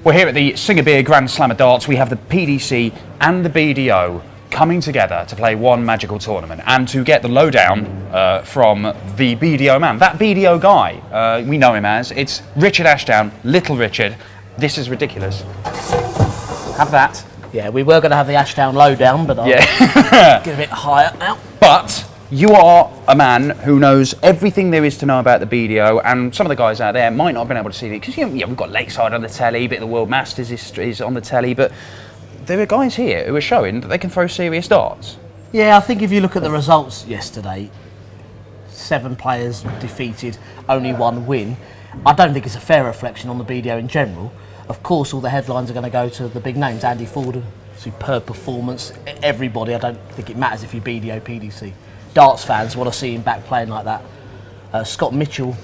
Well, here at the Singha Grand Slam of Darts, we have the PDC and the BDO coming together to play one magical tournament and to get the lowdown from the BDO man. That BDO guy, we know him as, it's Richard Ashdown, Little Richard. This is ridiculous. Have that. Yeah, we were going to have the Ashdown lowdown, but I'll get a bit higher now. But you are a man who knows everything there is to know about the BDO, and some of the guys out there might not have been able to see it because we've got Lakeside on the telly, bit of the World Masters is on the telly, but there are guys here who are showing that they can throw serious darts. Yeah, I think if you look at the results yesterday, 7 players defeated, only 1 win. I don't think it's a fair reflection on the BDO in general. Of course, all the headlines are going to go to the big names. Andy Ford, superb performance. Everybody, I don't think it matters if you're BDO, PDC. Darts fans want to see him back playing like that. Scott Mitchell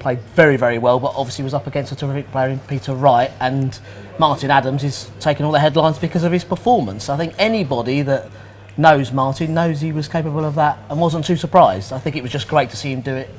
played very, very well, but obviously was up against a terrific player in Peter Wright, and Martin Adams is taking all the headlines because of his performance. I think anybody that knows Martin knows he was capable of that and wasn't too surprised. I think it was just great to see him do it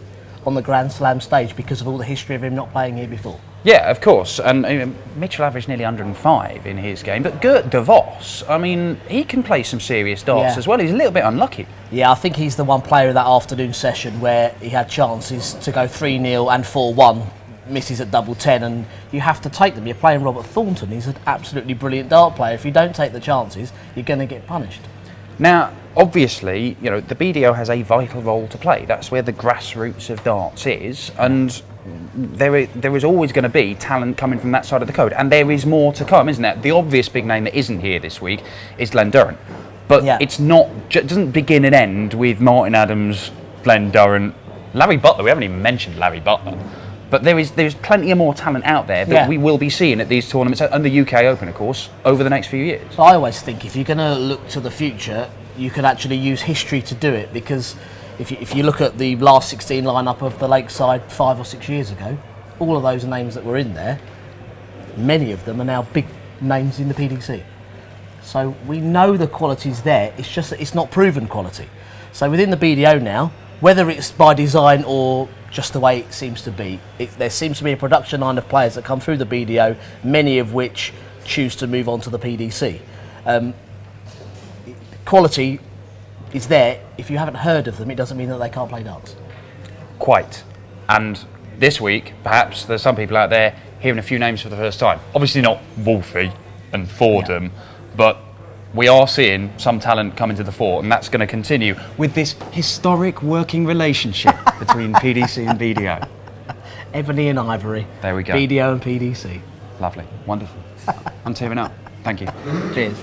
on the Grand Slam stage because of all the history of him not playing here before. Yeah, of course, and Mitchell averaged nearly 105 in his game, but Gert de Vos, I mean, he can play some serious darts as well. He's a little bit unlucky. Yeah, I think he's the one player in that afternoon session where he had chances to go 3-0 and 4-1, misses at double 10, and you have to take them. You're playing Robert Thornton, he's an absolutely brilliant dart player. If you don't take the chances, you're going to get punished. Now, obviously, the BDO has a vital role to play. That's where the grassroots of darts is, and there is always going to be talent coming from that side of the code, and there is more to come, isn't there? The obvious big name that isn't here this week is Glenn Durrant, but it's not. It doesn't begin and end with Martin Adams, Glenn Durrant, Larry Butler. We haven't even mentioned Larry Butler, but there's plenty of more talent out there that we will be seeing at these tournaments and the UK Open, of course, over the next few years. So I always think if you're going to look to the future, you can actually use history to do it, because if you look at the last 16 lineup of the Lakeside 5 or 6 years ago, all of those names that were in there, many of them are now big names in the PDC. So we know the quality's there, it's just that it's not proven quality. So within the BDO now, whether it's by design or just the way it seems to be, there seems to be a production line of players that come through the BDO, many of which choose to move on to the PDC. Quality is there. If you haven't heard of them, it doesn't mean that they can't play darts. Quite. And this week, perhaps there's some people out there hearing a few names for the first time. Obviously not Wolfie and Fordham, but we are seeing some talent coming to the fore, and that's going to continue with this historic working relationship between PDC and BDO. Ebony and ivory. There we go. BDO and PDC. Lovely. Wonderful. I'm tearing up. Thank you. Cheers.